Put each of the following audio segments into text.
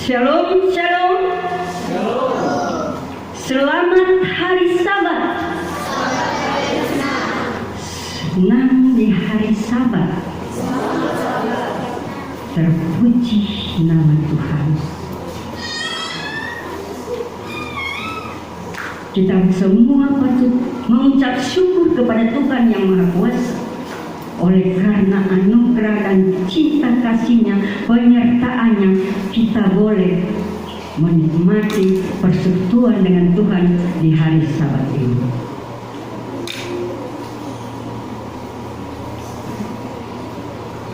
Shalom, shalom. Selamat hari Sabat. Senang di hari Sabat. Terpuji nama Tuhan. Kita semua patut mengucap syukur kepada Tuhan yang Maha Kuasa. Oleh karena anugerah dan cinta kasih-Nya, penyertaan-Nya, kita boleh menikmati persekutuan dengan Tuhan di hari Sabat ini.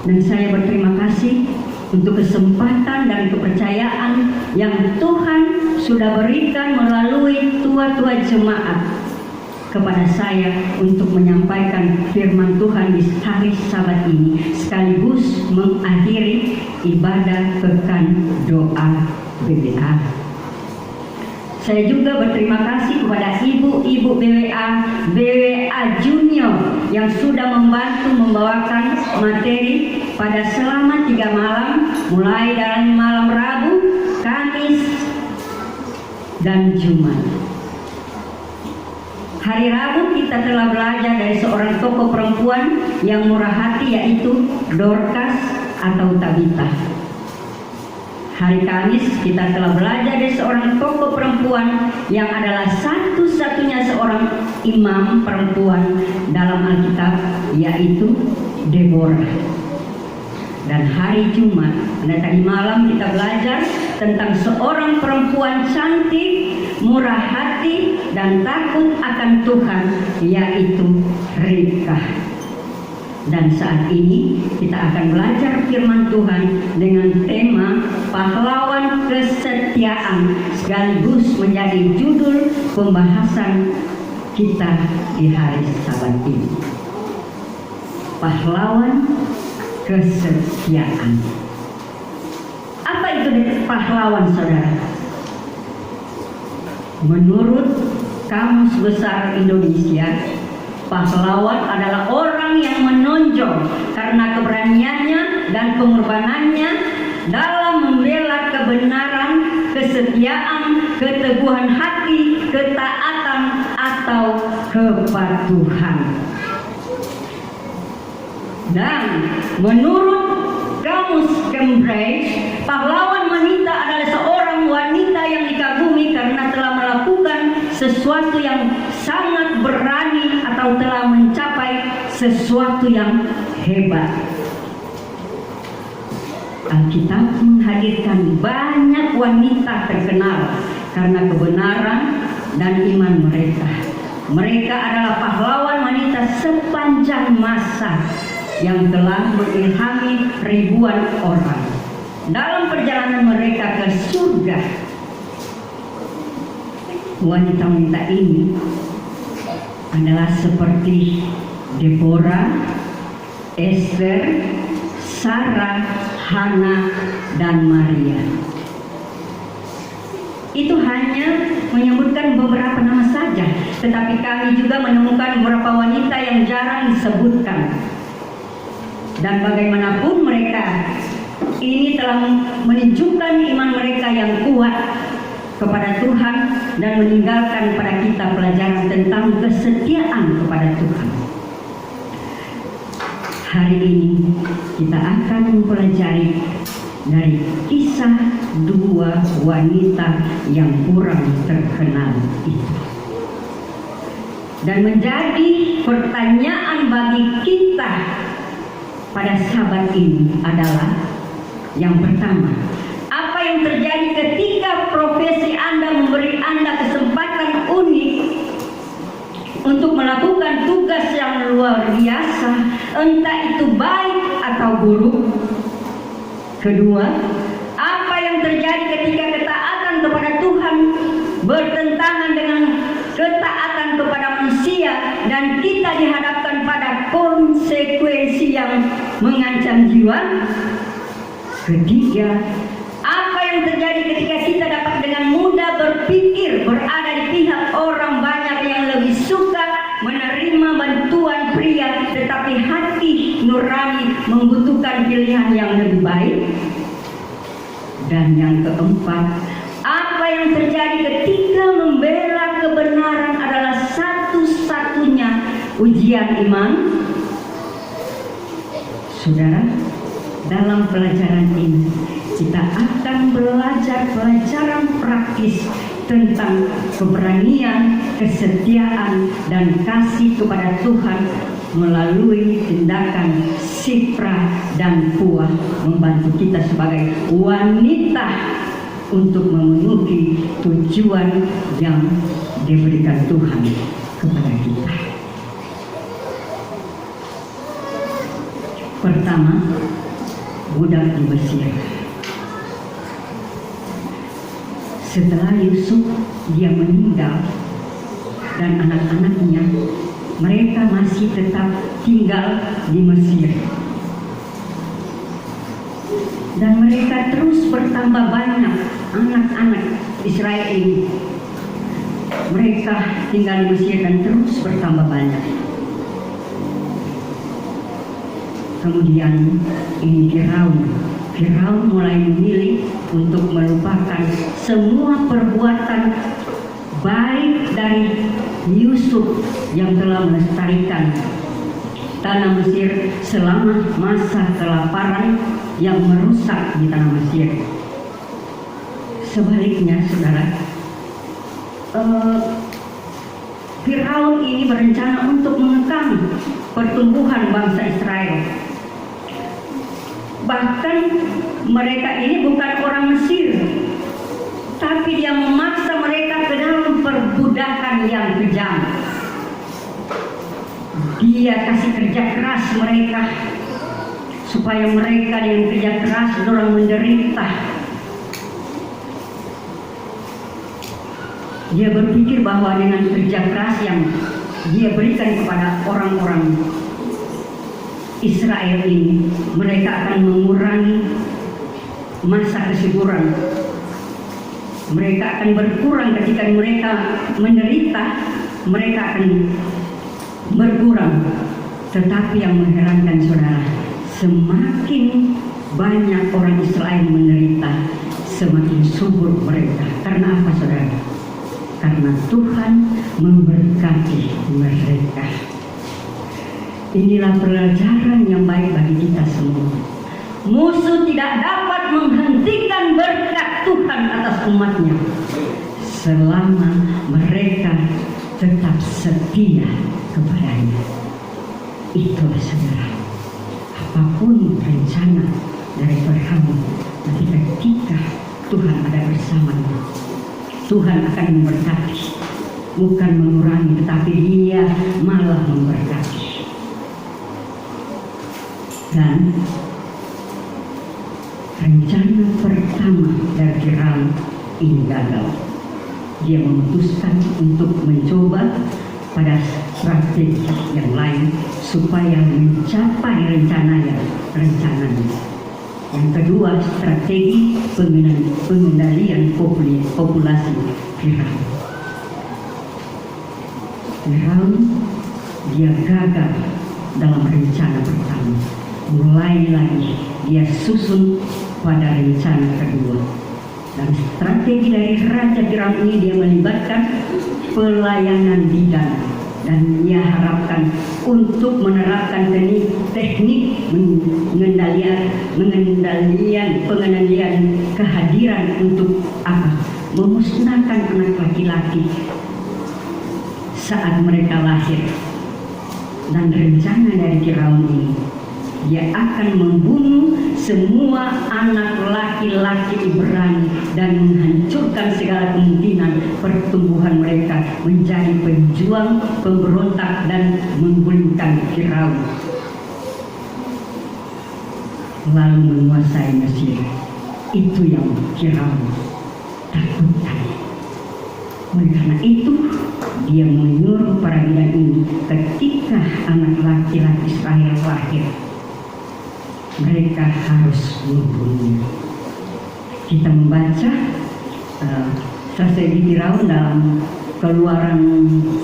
Dan saya berterima kasih untuk kesempatan dan kepercayaan yang Tuhan sudah berikan melalui tua-tua jemaat kepada saya untuk menyampaikan firman Tuhan di hari Sabat ini, sekaligus mengakhiri ibadah pekan doa BWA. Saya juga berterima kasih kepada ibu-ibu BWA Junior yang sudah membantu membawakan materi pada selama 3 malam, mulai dari malam Rabu, Kamis, dan Jumat. Hari Rabu kita telah belajar dari seorang tokoh perempuan yang murah hati, yaitu Dorcas atau Tabita. Hari Kamis kita telah belajar dari seorang tokoh perempuan yang adalah satu-satunya seorang imam perempuan dalam Alkitab, yaitu Deborah. Dan hari Jumat, tadi malam kita belajar tentang seorang perempuan cantik, murah hati, dan takut akan Tuhan, yaitu Ribkah. Dan saat ini kita akan belajar firman Tuhan dengan tema pahlawan kesetiaan, sekaligus menjadi judul pembahasan kita di hari Sabat ini. Pahlawan kesetiaan. Apa itu pahlawan, saudara? Menurut Kamus Besar Indonesia, pahlawan adalah orang yang menonjol karena keberaniannya dan pengorbanannya dalam membela kebenaran, kesetiaan, keteguhan hati, ketaatan, atau kepatuhan. Dan menurut Kamus Cambridge, pahlawan wanita adalah seorang wanita yang dikagumi karena telah melakukan sesuatu yang sangat berani atau telah mencapai sesuatu yang hebat. Alkitab menghadirkan banyak wanita terkenal karena kebenaran dan iman mereka. Mereka adalah pahlawan wanita sepanjang masa yang telah mengilhami ribuan orang dalam perjalanan mereka ke surga. Wanita-wanita ini adalah seperti Deborah, Esther, Sarah, Hana, dan Maria. Itu hanya menyebutkan beberapa nama saja, tetapi kami juga menemukan beberapa wanita yang jarang disebutkan. Dan bagaimanapun mereka ini telah menunjukkan iman mereka yang kuat kepada Tuhan dan meninggalkan pada kita pelajaran tentang kesetiaan kepada Tuhan. Hari ini kita akan mempelajari dari kisah 2 wanita yang kurang terkenal itu. Dan menjadi pertanyaan bagi kita pada Sabat ini adalah yang pertama, apa yang terjadi ketika profesi Anda memberi Anda kesempatan unik untuk melakukan tugas yang luar biasa, entah itu baik atau buruk? Kedua, apa yang terjadi ketika ketaatan kepada Tuhan bertentangan dengan ketaatan kepada manusia dan kita dihadapkan pada konsekuensi yang mengancam jiwa? Ketiga, apa yang terjadi ketika kita dapat dengan mudah berpikir berada di pihak orang banyak yang lebih suka menerima bantuan pria, tetapi hati nurani membutuhkan pilihan yang lebih baik? Dan yang keempat, apa yang terjadi ketika membela kebenaran adalah satu-satunya ujian iman. Saudara, dalam pelajaran ini kita akan belajar pelajaran praktis tentang keberanian, kesetiaan, dan kasih kepada Tuhan melalui tindakan Shipra dan Puah membantu kita sebagai wanita untuk memenuhi tujuan yang diberikan Tuhan kepada kita. Pertama, budak di Mesir. Setelah Yusuf dia meninggal dan anak-anaknya, mereka masih tetap tinggal di Mesir. Dan mereka terus bertambah banyak anak-anak Israel ini. Mereka tinggal di Mesir dan terus bertambah banyak. Kemudian ini Firaun mulai memilih untuk melupakan semua perbuatan baik dari Yusuf yang telah melestarikan tanah Mesir selama masa kelaparan yang merusak di tanah Mesir. Sebaliknya, saudara, Firaun ini berencana untuk mengekang pertumbuhan bangsa Israel. Bahkan mereka ini bukan orang Mesir, tapi dia memaksa mereka ke dalam perbudakan yang kejam. Dia kasih kerja keras mereka, supaya mereka dengan kerja keras dorang menderita. Dia berpikir bahwa dengan kerja keras yang dia berikan kepada orang-orang Israel ini, mereka akan mengurangi masa kesuburan. Mereka akan berkurang ketika mereka menderita, mereka akan berkurang. Tetapi yang mengherankan, saudara, semakin banyak orang Israel menderita, semakin subur mereka. Karena apa, saudara? Karena Tuhan memberkati mereka. Inilah pelajaran yang baik bagi kita semua. Musuh tidak dapat menghentikan berkat Tuhan atas umatnya selama mereka tetap setia kepadanya. Itulah, saudara, apapun rencana dari Firaun, tapi ketika Tuhan ada bersama-Nya, Tuhan akan memberkati, bukan mengurangi, tetapi Dia malah memberkati. Dan rencana pertama dari Firaun ini gagal. Dia memutuskan untuk mencoba pada strategi yang lain supaya mencapai rencananya. Yang kedua, strategi pengendalian populasi Firaun. Firaun dia gagal dalam rencana pertama. Mulai lagi dia susun pada rencana kedua. Dan strategi dari Raja Firaun ini dia melibatkan pelayanan bidan, dan dia harapkan untuk menerapkan teknik pengendalian kehadiran untuk apa? Memusnahkan anak laki-laki saat mereka lahir. Dan rencana dari Firaun ini, dia akan membunuh semua anak laki-laki Ibrani dan menghancurkan segala kemungkinan pertumbuhan mereka menjadi pejuang, pemberontak, dan menggulingkan Firaun, lalu menguasai Mesir. Itu yang Firaun takutkan. Oleh karena itu, dia menyuruh para bidan ini, ketika anak laki-laki Israel lahir, mereka harus membunuhnya. Kita membaca strategi Firaun dalam Keluaran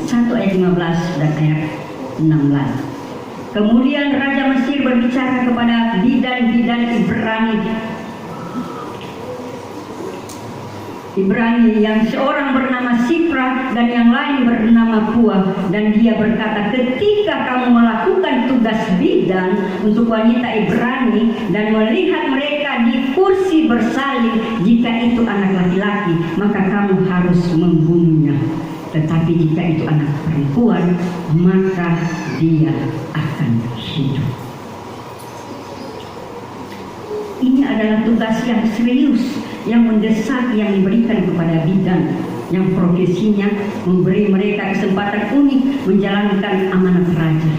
1 ayat 15 dan ayat 16. Kemudian Raja Mesir berbicara kepada bidan-bidan Ibrani Ibrani yang seorang bernama Sifra dan yang lain bernama Pua, dan dia berkata, ketika kamu melakukan tugas bidan untuk wanita Ibrani dan melihat mereka di kursi bersalin, jika itu anak laki-laki maka kamu harus membunuhnya, tetapi jika itu anak perempuan maka dia akan hidup. Ini adalah tugas yang serius, yang mendesak yang diberikan kepada bidan, yang profesinya memberi mereka kesempatan unik menjalankan amanat raja.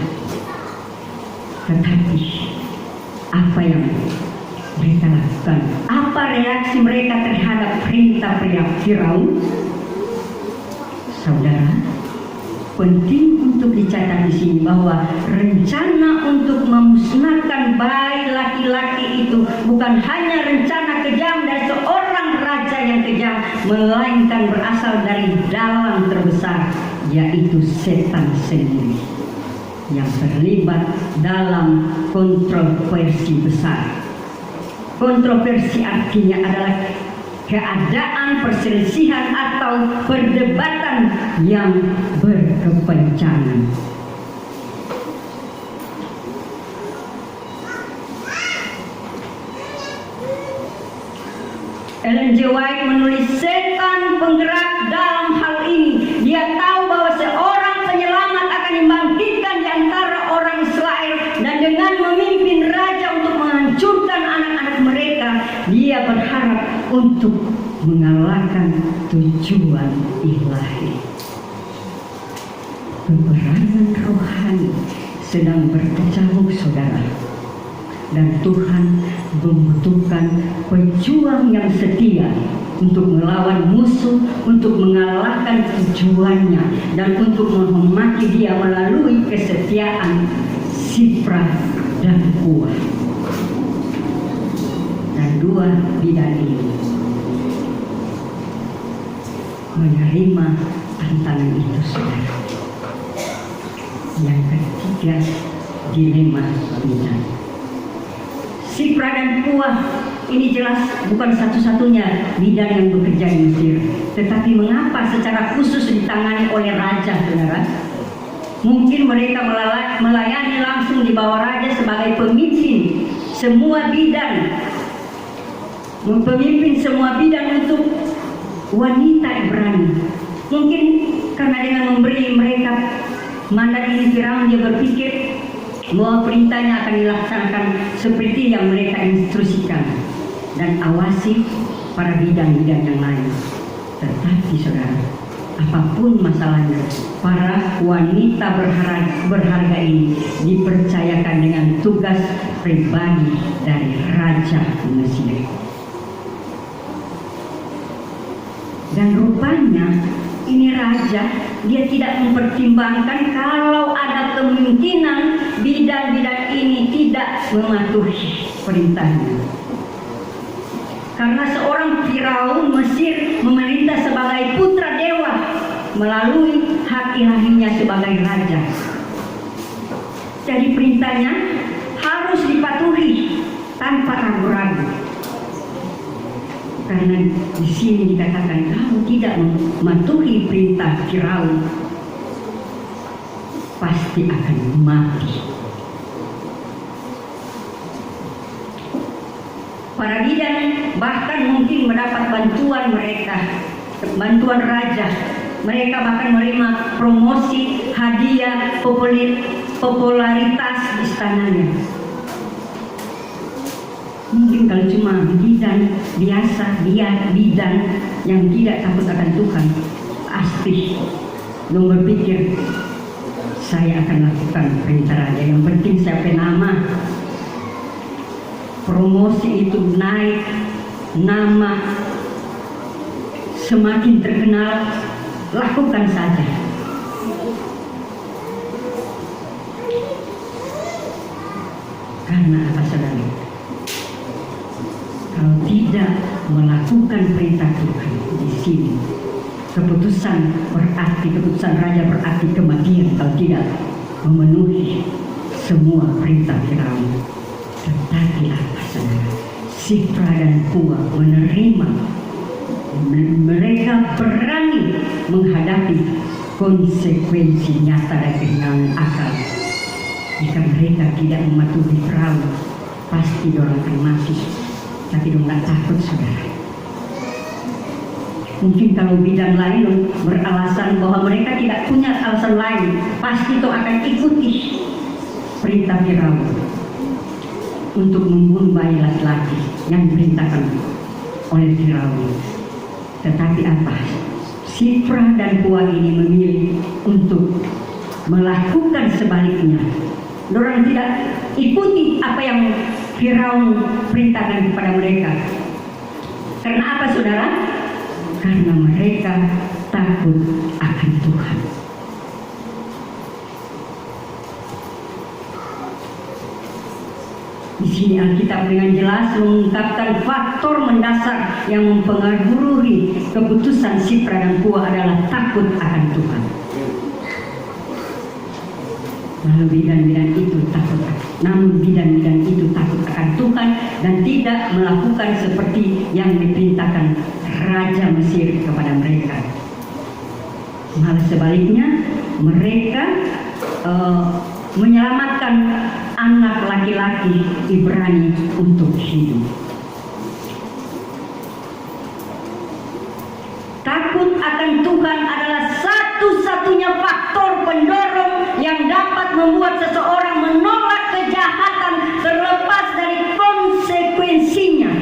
Tetapi apa yang mereka lakukan? Apa reaksi mereka terhadap perintah Firaun? Saudara, penting untuk dicatat di sini bahwa rencana untuk memusnahkan bayi laki-laki itu bukan hanya rencana kejam dari seorang raja yang kejam, melainkan berasal dari dalang terbesar, yaitu setan sendiri yang terlibat dalam kontroversi besar. Kontroversi artinya adalah keadaan perselisihan atau perdebatan yang berkepanjangan. Ellen G. White menulis, setan penggerak dalam hal ini. Dia tahu bahwa seorang penyelamat akan dibangkitkan di antara orang Israel, dan dengan memimpin raja untuk menghancurkan anak-anak mereka, dia berharap untuk mengalahkan tujuan ilahi. Peperangan rohani sedang berkecamuk, saudara, dan Tuhan membutuhkan pejuang yang setia untuk melawan musuh, untuk mengalahkan tujuannya, dan untuk menghormati dia melalui kesetiaan Sifra dan Pua. Dan dua bidan ini menerima tantangan itu, saudara. Yang ketiga, dilema bidan. Sifra dan Pua ini jelas bukan satu-satunya bidan yang bekerja di Mesir, tetapi mengapa secara khusus ditangani oleh raja, saudara? Mungkin mereka melayani langsung di bawah raja sebagai pemimpin semua bidan, memimpin semua bidan untuk wanita Ibrani. Mungkin karena dengan memberi mereka mandat ini, Firaun dia berpikir bahwa perintahnya akan dilaksanakan seperti yang mereka instruksikan, dan awasi para bidan-bidan yang lain. Tetapi saudara, apapun masalahnya, para wanita berharga ini dipercayakan dengan tugas pribadi dari Raja Mesir. Dan rupanya ini raja, dia tidak mempertimbangkan kalau ada kemungkinan bidan-bidan ini tidak mematuhi perintahnya. Karena seorang Firaun Mesir memerintah sebagai putra dewa melalui hak ilahinya sebagai raja. Jadi perintahnya harus dipatuhi tanpa ragu-ragu. Karena di sini dikatakan kalau tidak mematuhi perintah Firaun pasti akan mati. Para bidan bahkan mungkin mendapat bantuan bantuan raja. Mereka bahkan menerima promosi, hadiah, popularitas di istananya. Mungkin kalau cuma bidan biasa, bidan yang tidak takut akan Tuhan, pasti belum berpikir saya akan lakukan perintah raja. Yang penting saya punya nama, promosi itu naik, nama semakin terkenal, lakukan saja. Karena apa, saudara? Kalau tidak melakukan perintah Tuhan di sini, keputusan raja berarti kematian kalau tidak memenuhi semua perintah Firaun. Tetapi apa, saudara? Sifra dan Pua menerima mereka berani menghadapi konsekuensi nyata dan kehilangan akal. Jika mereka tidak mematuhi perahu, pasti dorang akan mati. Tapi dorang tak takut, saudara. Mungkin kalau bidang lain beralasan bahwa mereka tidak punya alasan lain, pasti itu akan ikuti perintah Firaun untuk membunuh bayi laki-laki yang diperintahkan oleh Firaun. Tetapi apa? Sifra dan Puah ini memilih untuk melakukan sebaliknya. Dorang tidak ikuti apa yang Firaun perintahkan kepada mereka. Karena apa, saudara? Karena mereka takut akan Tuhan. Di sini Alkitab dengan jelas mengungkapkan faktor mendasar yang mempengaruhi keputusan Sifra dan Puah adalah takut akan Tuhan. Lalu bidan-bidan itu takut, namun bidan-bidan itu takut akan Tuhan dan tidak melakukan seperti yang diperintahkan Raja Mesir kepada mereka. Malah sebaliknya, mereka menyelamatkan anak laki-laki Ibrani untuk hidup. Takut akan Tuhan adalah satu-satunya faktor pendorong yang dapat membuat seseorang menolak kejahatan terlepas dari konsekuensinya.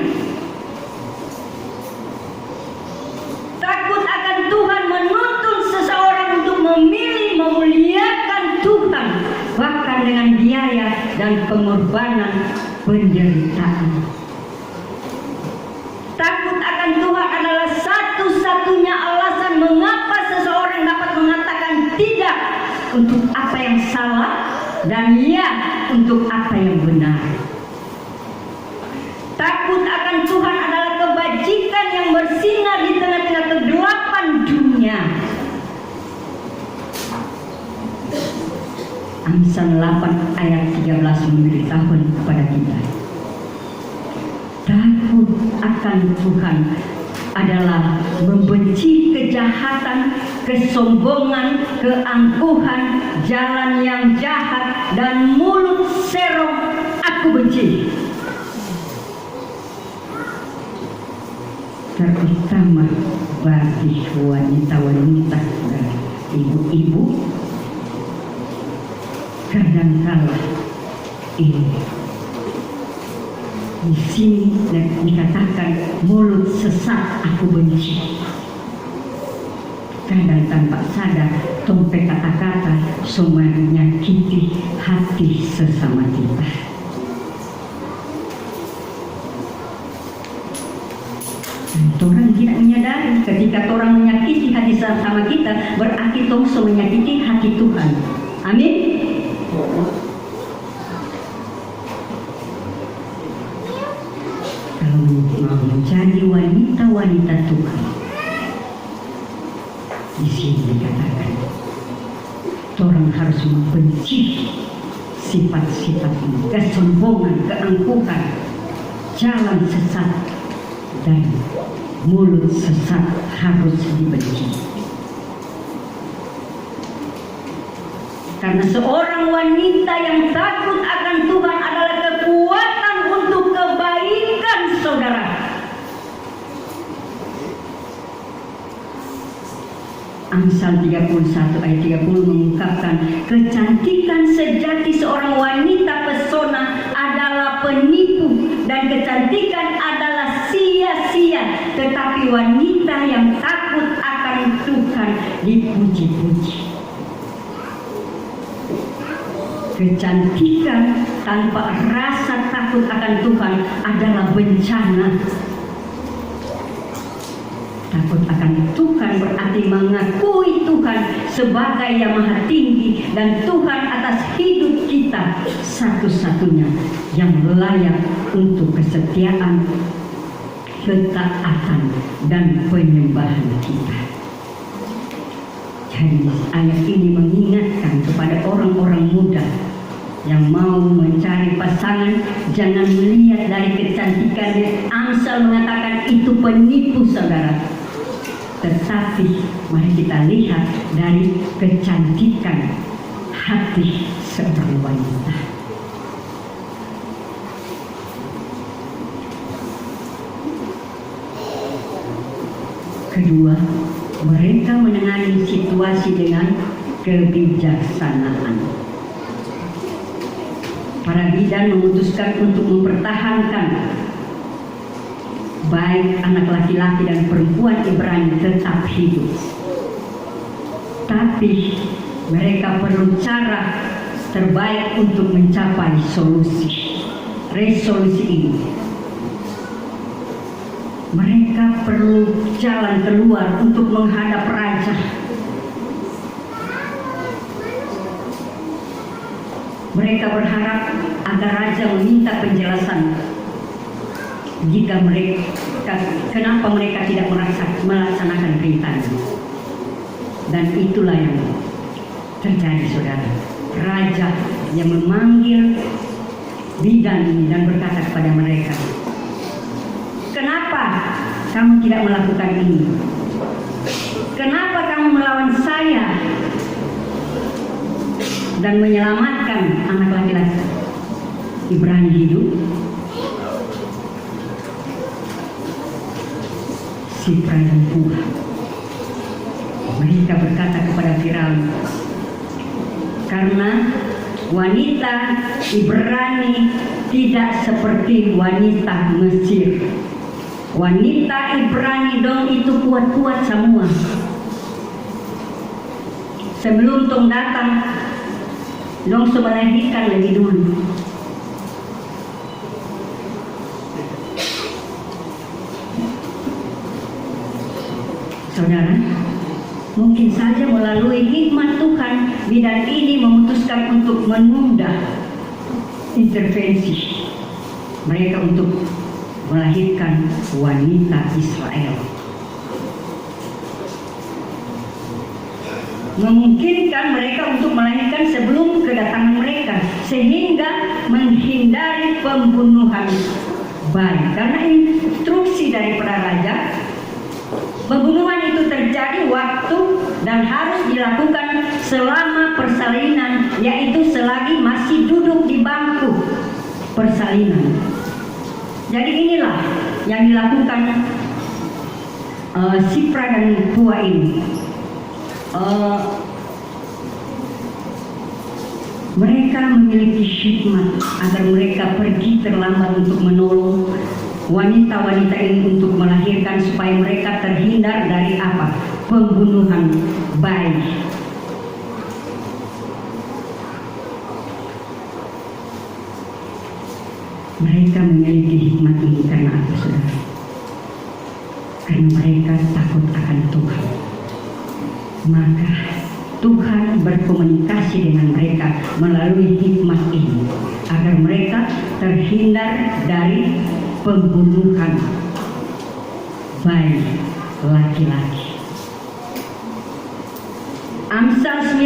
Takut akan Tuhan menuntun seseorang untuk memilih memuliakan Tuhan, bahkan dengan biaya dan pengorbanan penderitaan. Takut akan Tuhan adalah satu-satunya alasan mengapa seseorang dapat mengatakan tidak untuk apa yang salah dan ya untuk apa yang benar. Takut akan Tuhan adalah kebajikan yang bersinar di tengah-tengah kegelapan dunia. Amsal 8 ayat 13 memberitahukan kepada kita. Takut akan Tuhan adalah membenci kejahatan, kesombongan, keangkuhan, jalan yang jahat, dan mulut serong aku benci. Terutama bagi wanita-wanita dan ibu-ibu, kadangkala ini di sini dikatakan mulut sesat aku benci. Kadang tanpa sadar tumpah kata-kata semua menyakiti hati sesama kita. Dan orang tidak menyadari ketika orang menyakiti hati sesama kita, berarti tong menyakiti hati Tuhan. Amin. Kalau mau menjadi wanita-wanita Tuhan, di sini dikatakan, orang harus membenci sifat-sifat kesombongan, keangkuhan, jalan sesat, dan mulut sesat harus dibenci. Karena seorang wanita yang takut akan Tuhan adalah kekuatan untuk kebaikan, saudara. Amsal 31 ayat 30 mengungkapkan kecantikan sejati seorang wanita pesona adalah penipu dan kecantikan adalah sia-sia, tetapi wanita yang takut akan Tuhan dipuji-puji. Kecantikan tanpa rasa takut akan Tuhan adalah bencana. Takut akan Tuhan berarti mengakui Tuhan sebagai yang maha tinggi dan Tuhan atas hidup kita satu-satunya yang layak untuk kesetiaan, ketaatan, dan penyembahan kita. Jadi ayat ini mengingatkan kepada orang-orang muda yang mau mencari pasangan, jangan melihat dari kecantikan. Amsal mengatakan itu penipu, saudara. tetapi mari kita lihat dari kecantikan hati seorang wanita. Kedua, mereka menangani situasi dengan kebijaksanaan. Para bidan memutuskan untuk mempertahankan baik anak laki-laki dan perempuan Ibrani tetap hidup. Tapi mereka perlu cara terbaik untuk mencapai resolusi ini. Mereka perlu jalan keluar untuk menghadap raja. Mereka berharap agar raja meminta penjelasan jika kenapa mereka tidak melaksanakan perintahnya. Dan itulah yang terjadi, saudara. Raja yang memanggil bidan ini dan berkata kepada mereka, "Kenapa kamu tidak melakukan ini? Kenapa kamu melawan saya dan menyelamatkan anak laki-laki Ibrani hidup?" Sifra dan Pua, mereka berkata kepada Firaun, "Karena wanita Ibrani tidak seperti wanita Mesir. Wanita Ibrani dong itu kuat-kuat semua. Sebelum tong datang, dong melahirkan lebih dulu." Saudara, mungkin saja melalui hikmat Tuhan, bidan ini memutuskan untuk menunda intervensi mereka untuk melahirkan wanita Israel. Memungkinkan mereka untuk melahirkan sebelum kedatangan mereka, sehingga menghindari pembunuhan bayi. Karena instruksi daripada raja, pembunuhan itu terjadi waktu dan harus dilakukan selama persalinan, yaitu selagi masih duduk di bangku persalinan. Jadi inilah yang dilakukan Sifra dan Pua ini. Mereka memiliki hikmat agar mereka pergi terlambat untuk menolong wanita-wanita ini untuk melahirkan, supaya mereka terhindar dari apa? Pembunuhan bayi. Mereka memiliki hikmat ini karena apa, saudara? Karena mereka takut akan Tuhan. Maka Tuhan berkomunikasi dengan mereka melalui hikmat ini agar mereka terhindar dari pembunuhan bayi laki-laki. Amsal 9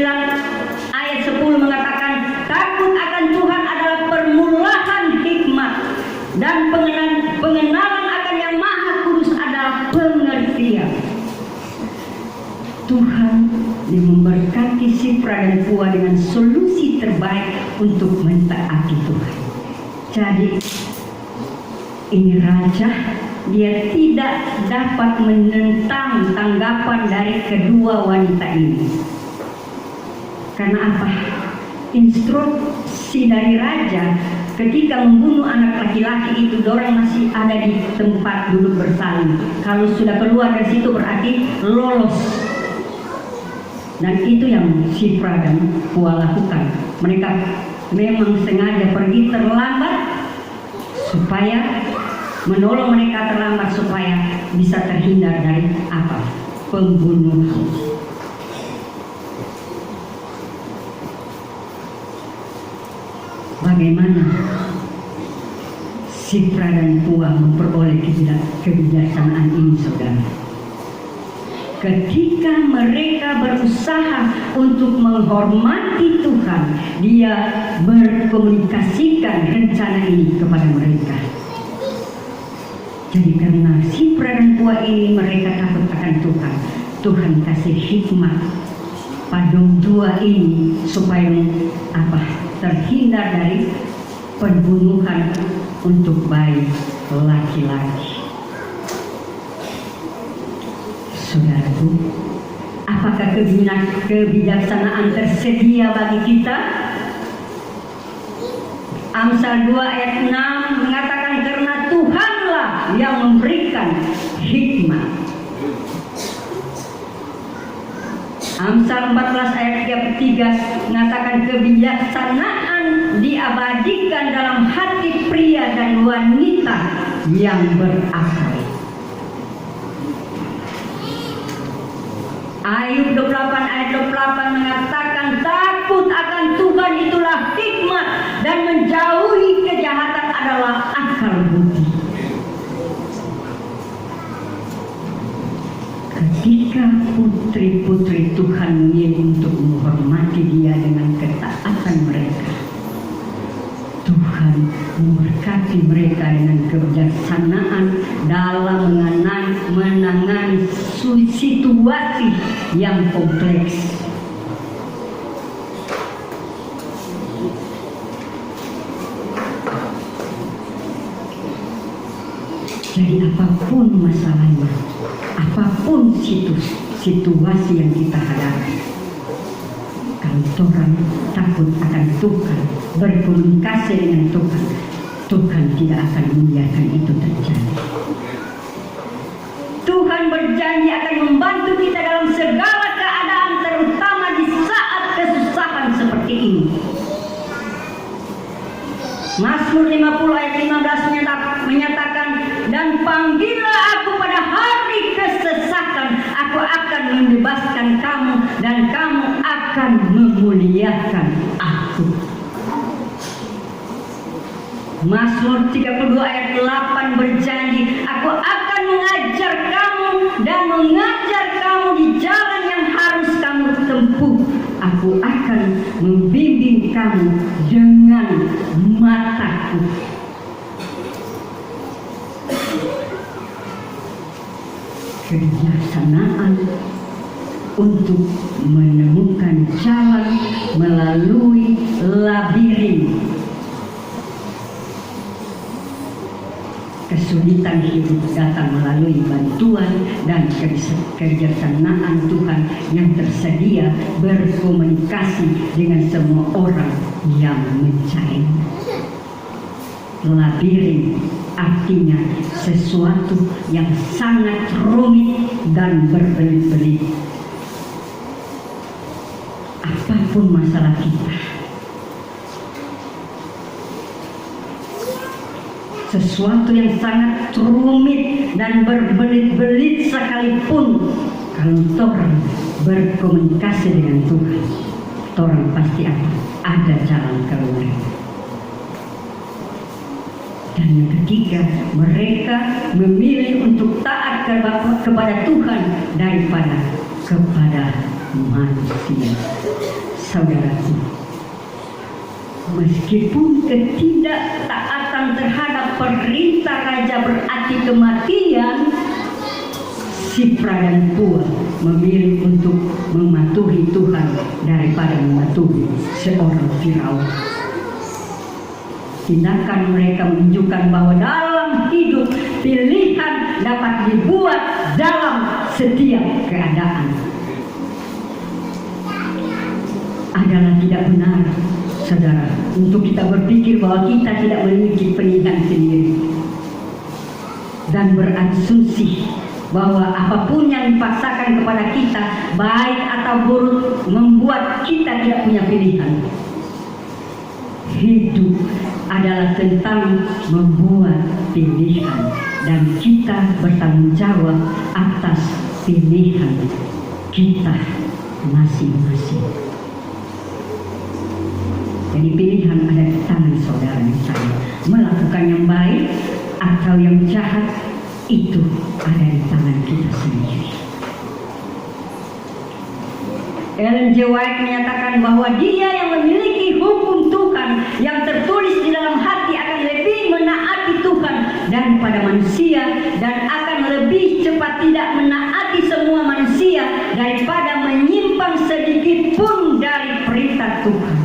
ayat 10 mengatakan, takut akan Tuhan adalah permulaan hikmat, dan pengenalan akan Yang Maha Kudus adalah pengertian. Tuhan yang memberkati Sifra dan Pua dengan solusi terbaik untuk mentaati Tuhan. Jadi ini raja, dia tidak dapat menentang tanggapan dari kedua wanita ini. Karena apa? Instruksi dari raja ketika membunuh anak laki-laki itu, dorang masih ada di tempat duduk bersalin. Kalau sudah keluar dari situ berarti lolos. Dan itu yang Sifra dan Pua lakukan. Mereka memang sengaja pergi terlambat supaya menolong mereka terlambat, supaya bisa terhindar dari apa? Pembunuhan. Bagaimana Sifra dan Pua memperoleh kebijaksanaan ini, saudara? Ketika mereka berusaha untuk menghormati Tuhan, dia berkomunikasikan rencana ini kepada mereka. Jadi karena Sifra dan Pua ini mereka takut akan Tuhan, Tuhan kasih hikmat pada dua ini supaya terhindar dari pembunuhan untuk bayi laki-laki. Saudaraku, apakah kebijaksanaan tersedia bagi kita? Amsal 2 ayat 6 mengatakan karena Tuhanlah yang memberikan hikmat. Amsal 14 ayat 33 mengatakan kebijaksanaan diabadikan dalam hati pria dan wanita yang berakal. Ayub 28 ayat 28 mengatakan takut akan Tuhan itulah hikmat dan menjauhi kejahatan adalah akal budi. Ketika putri-putri Tuhan memilih untuk menghormati Dia dengan ketaatan mereka, Tuhan memberkati mereka dengan kebijaksanaan dalam menangani situasi yang kompleks. Jadi apapun masalahnya, apapun situasi yang kita hadapi, kalau orang takut akan Tuhan, berkomunikasi dengan Tuhan, Tuhan tidak akan membiarkan itu terjadi. Tuhan berjanji akan membantu kita dalam segala keadaan, terutama di saat kesusahan seperti ini. Mazmur 50 ayat 15 menyatakan, dan panggillah aku pada hari kesesakan, aku akan membebaskan kamu dan kamu akan memuliakan aku. Mazmur 32 ayat 8 berjanji, aku akan mengajar kamu dan mengajar kamu di jalan yang harus kamu tempuh. Aku akan membimbing kamu dengan mataku. Kebijaksanaan untuk menemukan jalan melalui labirin kesulitan hidup datang melalui bantuan dan kebijaksanaan Tuhan yang tersedia berkomunikasi dengan semua orang yang mencari. Labirin artinya sesuatu yang sangat rumit dan berbelit-belit. Apapun masalah kita, sesuatu yang sangat rumit dan berbelit-belit sekalipun, kalau orang berkomunikasi dengan Tuhan, orang pasti akan ada jalan keluar. Dan yang ketiga, mereka memilih untuk taat kepada Tuhan daripada kepada manusia. Saudaraku, meskipun ketidaktaatan terhadap perintah raja berarti kematian, Sifra dan Pua memilih untuk mematuhi Tuhan daripada mematuhi seorang Firaun. Tindakan mereka menunjukkan bahwa dalam hidup pilihan dapat dibuat dalam setiap keadaan. Adalah tidak benar, saudara, untuk kita berpikir bahwa kita tidak memiliki pilihan sendiri dan berasumsi bahwa apapun yang dipaksakan kepada kita, baik atau buruk, membuat kita tidak punya pilihan. Hidup adalah tentang membuat pilihan dan kita bertanggung jawab atas pilihan kita masing-masing. Jadi pilihan ada di tangan saudara dan saya. Melakukan yang baik atau yang jahat itu ada di tangan kita sendiri. Ellen G. White menyatakan bahwa dia yang memiliki hukum Tuhan yang tertulis di dalam hati akan lebih menaati Tuhan daripada manusia, dan akan lebih cepat tidak menaati semua manusia Tuhan.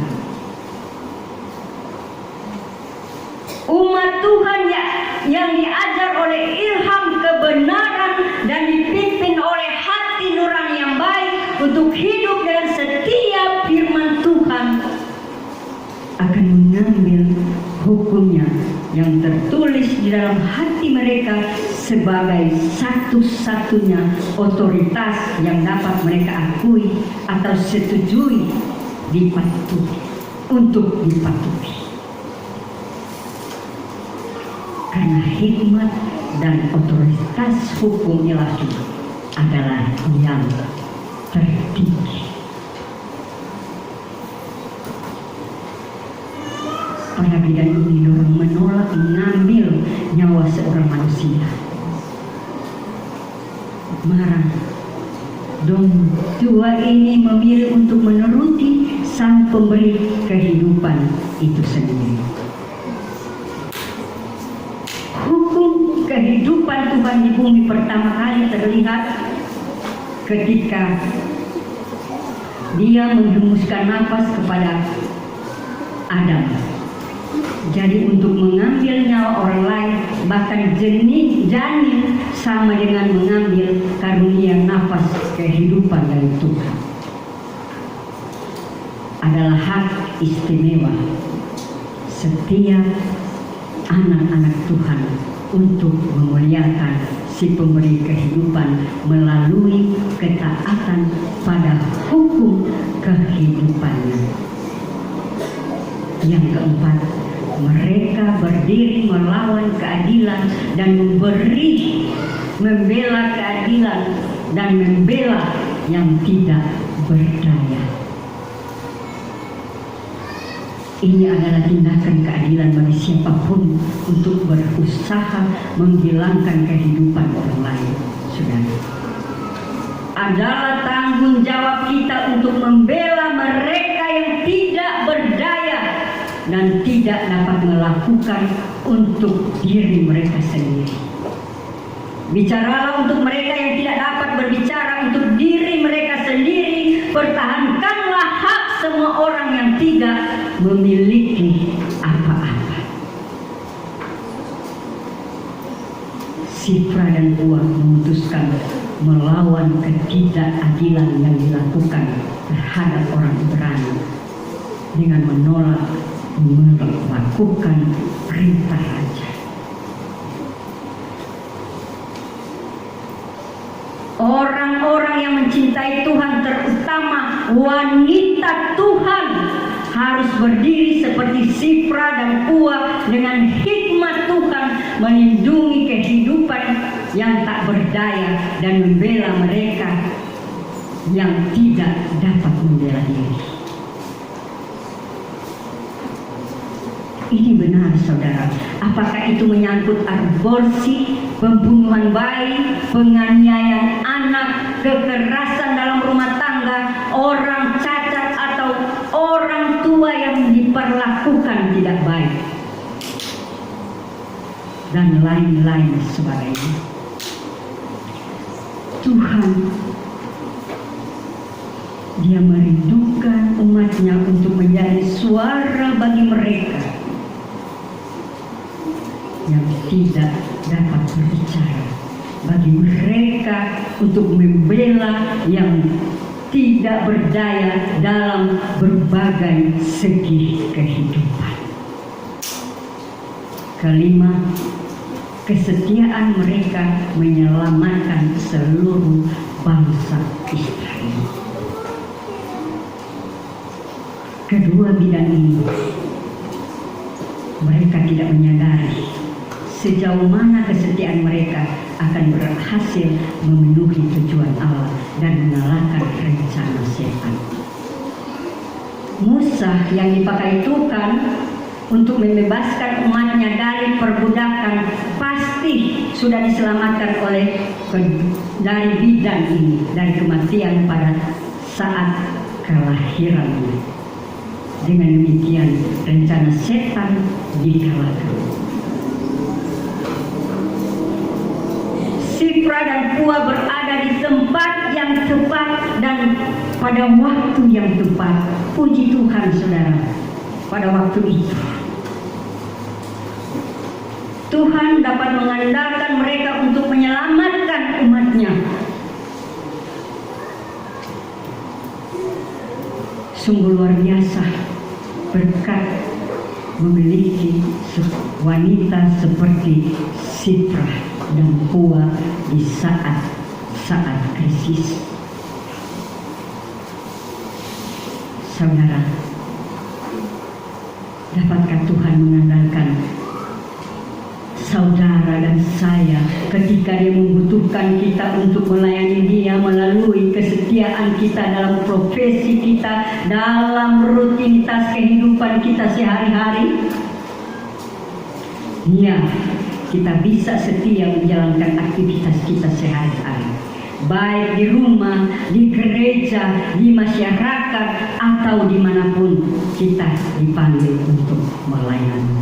Umat Tuhan yang diajar oleh ilham kebenaran dan dipimpin oleh hati nurani yang baik untuk hidup dengan setiap firman Tuhan akan mengambil hukumnya yang tertulis di dalam hati mereka sebagai satu-satunya otoritas yang dapat mereka akui atau setujui untuk dipatuhi. Karena hikmat dan otoritas hukum ilahi adalah yang tertinggi. Pada bidang ini dorang menolak mengambil nyawa seorang manusia. Marah. Dong tua ini memilih untuk menuruti sang pemberi kehidupan itu sendiri. Hukum kehidupan Tuhan di bumi pertama kali terlihat ketika Dia menghembuskan nafas kepada Adam. Jadi untuk mengambil nyawa orang lain, bahkan janin sama dengan mengambil karunia nafas kehidupan dari Tuhan. Adalah hak istimewa setiap anak-anak Tuhan untuk memuliakan si pemberi kehidupan melalui ketaatan pada hukum kehidupannya. Yang keempat, mereka berdiri melawan keadilan dan membela keadilan dan membela yang tidak berdaya. Ini adalah tindakan keadilan bagi siapapun untuk berusaha menghilangkan kehidupan orang lain. Saudara, adalah tanggung jawab kita untuk membela mereka yang tidak berdaya dan tidak dapat melakukan untuk diri mereka sendiri. Bicaralah untuk mereka yang tidak dapat berbicara untuk diri mereka sendiri. Pertahankanlah hak semua orang yang tidak memiliki apa-apa. Sifra dan Puah memutuskan melawan ketidakadilan yang dilakukan terhadap orang Ibrani dengan menolak melakukan perintah raja. Orang-orang yang mencintai Tuhan, terutama wanita Tuhan, harus berdiri seperti Sifra dan Puah dengan hikmat Tuhan melindungi kehidupan yang tak berdaya dan membela mereka yang tidak dapat membela diri. Ini benar, saudara. Apakah itu menyangkut aborsi, pembunuhan bayi, penganiayaan anak, kekerasan dalam rumah tangga, orang cacat, atau orang tua yang diperlakukan tidak baik, dan lain-lain sebagainya. Tuhan, Dia merindukan umatnya untuk menjadi suara bagi mereka yang tidak dapat berbicara, bagi mereka untuk membela yang tidak berdaya dalam berbagai segi kehidupan. Kelima, kesetiaan mereka menyelamatkan seluruh bangsa Israel. Kedua bidang ini mereka tidak menyadari sejauh mana kesetiaan mereka akan berhasil memenuhi tujuan Allah dan mengalahkan rencana setan. Musa yang dipakai Tuhan untuk membebaskan umatnya dari perbudakan pasti sudah diselamatkan dari bidang ini, dari kematian pada saat kelahirannya. Dengan demikian rencana setan dikalahkan. Sifra dan Puah berada di tempat yang tepat dan pada waktu yang tepat. Puji Tuhan saudara, pada waktu itu Tuhan dapat mengandalkan mereka untuk menyelamatkan umatnya. Sungguh luar biasa berkat memiliki wanita seperti Shipra dan Pua di saat krisis. Saudara, dapatkah Tuhan mengandalkan saudara dan saya ketika Dia membutuhkan kita untuk melayani Dia melalui kesetiaan kita dalam profesi kita, dalam rutinitas kehidupan kita sehari-hari? Ya, kita bisa setia menjalankan aktivitas kita sehari-hari, baik di rumah, di gereja, di masyarakat, atau dimanapun kita dipanggil untuk melayani.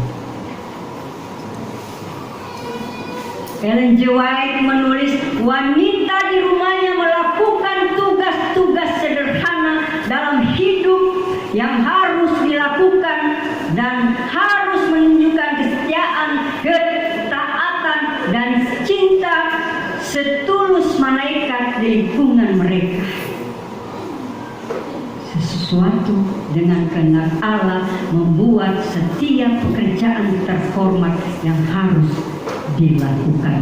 Ellen G. White menulis, wanita di rumahnya melakukan tugas-tugas sederhana dalam hidup yang harus dilakukan dan harus menunjukkan kesetiaan, ketaatan, dan cinta setulus malaikat di lingkungan mereka. Sesuatu dengan kehendak Allah membuat setiap pekerjaan terhormat yang harus dilakukan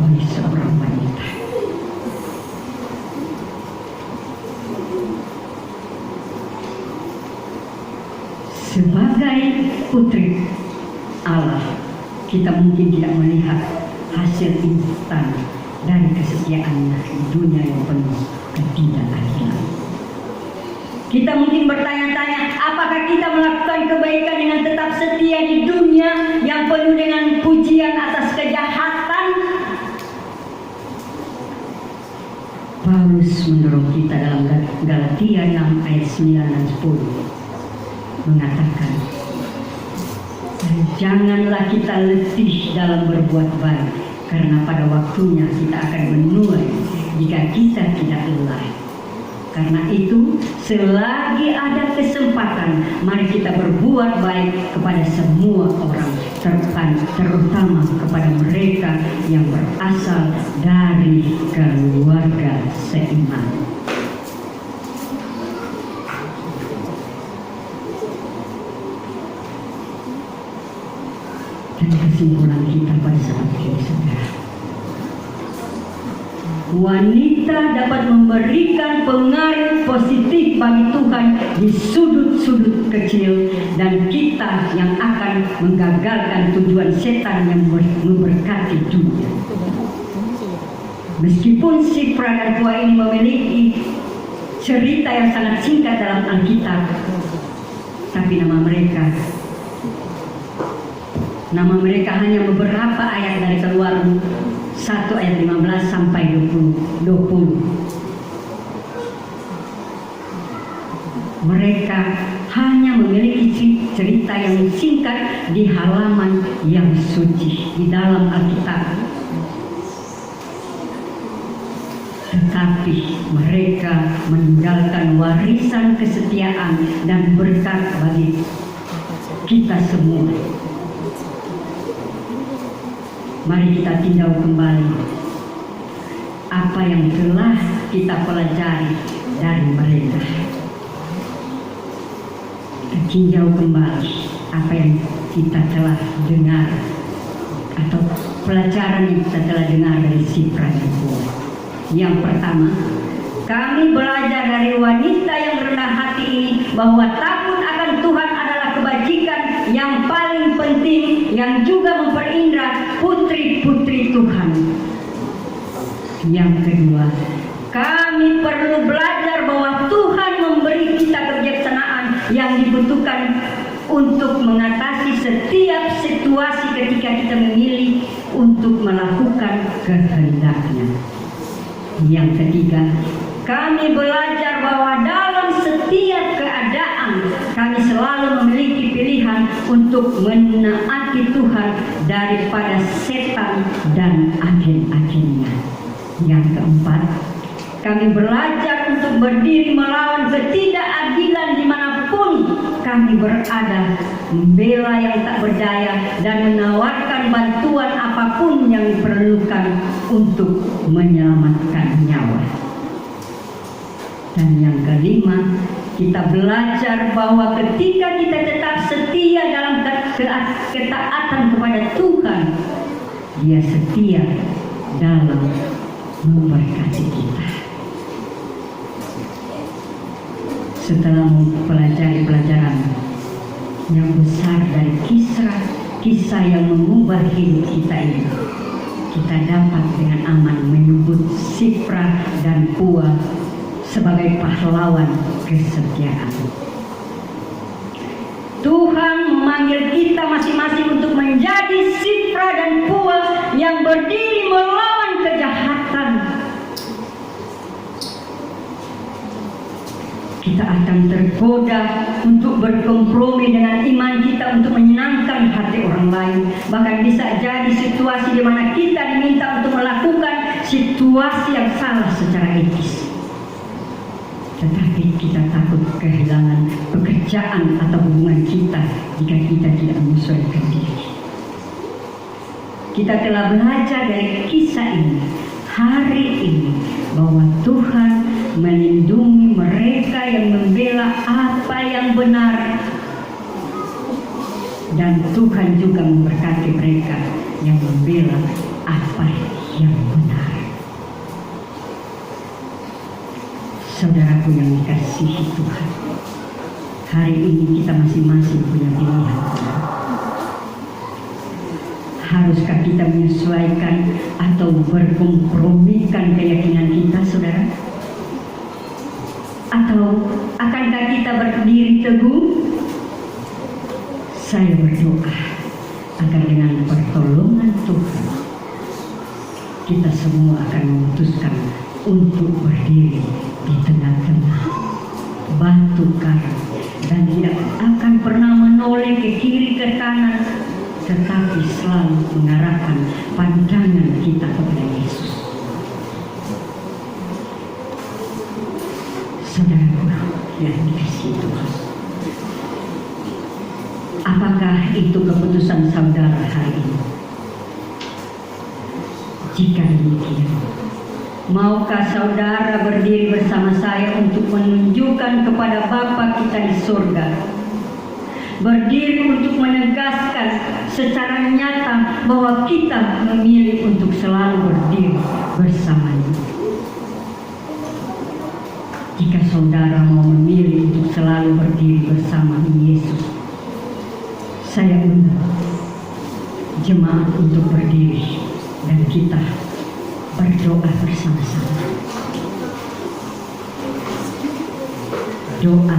oleh seorang wanita. Sebagai putri Allah, kita mungkin tidak melihat hasil instan dari kesetiaannya di dunia yang penuh ketidakadilan. Kita mungkin bertanya-tanya, apakah kita melakukan kebaikan dengan tetap setia di dunia yang penuh dengan pujian atas kejahatan? Paulus mendorong kita dalam Galatia 6 ayat 9 dan 10 mengatakan, janganlah kita letih dalam berbuat baik, karena pada waktunya kita akan menuai jika kita tidak lelah. Karena itu, selagi ada kesempatan, mari kita berbuat baik kepada semua orang, terutama kepada mereka yang berasal dari keluarga seiman. Dan kesimpulan kita pada saat ini, saudara, wanita dapat memberikan pengaruh positif bagi Tuhan di sudut-sudut kecil, dan kita yang akan menggagalkan tujuan setan yang memberkati dunia. Meskipun Shipra dan Pua ini memiliki cerita yang sangat singkat dalam Alkitab, tapi nama mereka hanya beberapa ayat dari Keluaran 1 ayat 15 sampai 20. Mereka hanya memiliki cerita yang singkat di halaman yang suci di dalam Alkitab. Tetapi mereka meninggalkan warisan kesetiaan dan berkat bagi kita semua. Mari kita tinjau kembali apa yang telah kita pelajari dari mereka. Kita tinjau kembali apa yang kita telah dengar atau pelajaran yang kita telah dengar dari Shipra dan Pua. Yang pertama, kami belajar dari wanita yang rendah hati ini bahwa takut akan Tuhan adalah kebajikan yang paling penting yang juga memperindah putri-putri Tuhan. Yang kedua, kami perlu belajar bahwa Tuhan memberi kita kebijaksanaan yang dibutuhkan untuk mengatasi setiap situasi ketika kita memilih untuk melakukan kehendaknya. Yang ketiga, kami belajar bahwa dalam setiap keadaan kami selalu memiliki pilihan untuk menaati Tuhan daripada setan dan agen-agennya. Yang keempat, Kami belajar untuk berdiri melawan ketidakadilan dimanapun kami berada, membela yang tak berdaya, dan menawarkan bantuan apapun yang diperlukan untuk menyelamatkan nyawa. Dan yang kelima, kita belajar bahwa ketika kita tetap setia dalam ketaatan kepada Tuhan, Dia setia dalam memberkati kita. Setelah mempelajari pelajaran yang besar dari kisah yang mengubah hidup kita ini, kita dapat dengan aman menyebut Shipra dan Pua sebagai pahlawan kesetiaan. Tuhan memanggil kita masing-masing untuk menjadi Shipra dan Pua yang berdiri melawan kejahatan. Kita akan tergoda untuk berkompromi dengan iman kita untuk menyenangkan hati orang lain. Bahkan bisa jadi situasi di mana kita diminta untuk melakukan situasi yang salah secara etis. Tetapi kita takut kehilangan pekerjaan atau hubungan kita jika kita tidak menyesuaikan diri. Kita telah belajar dari kisah ini hari ini bahwa Tuhan melindungi mereka yang membela apa yang benar, dan Tuhan juga memberkati mereka yang membela apa yang benar. Saudaraku yang dikasihi Tuhan, hari ini kita masing-masing punya pilihan. Haruskah kita menyesuaikan atau berkompromikan keyakinan kita, saudara? Atau akankah kita berdiri teguh? Saya berdoa agar dengan pertolongan Tuhan kita semua akan memutuskan untuk berdiri di tengah-tengah batu karang dan tidak akan pernah menoleh ke kiri ke kanan, tetapi selalu mengarahkan pandangan kita kepada Yesus. Saudaraku yang dikasihi Tuhan, apakah itu keputusan saudara hari ini? Jika demikian, maukah saudara berdiri bersama saya untuk menunjukkan kepada Bapa kita di surga, berdiri untuk menegaskan secara nyata bahwa kita memilih untuk selalu berdiri bersamanya? Jika saudara mau memilih untuk selalu berdiri bersama Yesus, saya undang jemaat untuk berdiri dan kita berdoa bersama-sama. Doa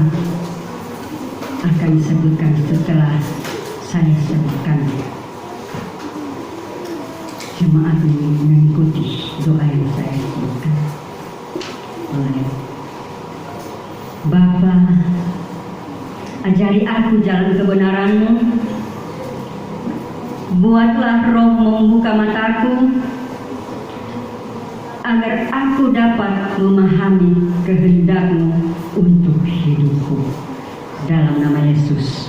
akan disebutkan setelah saya sebutkan. Jemaat ini mengikuti doa yang saya sebutkan. Bapa, ajari aku jalan kebenaran-Mu. Buatlah Roh membuka mataku agar aku dapat memahami kehendak-Mu untuk hidupku. Dalam nama Yesus.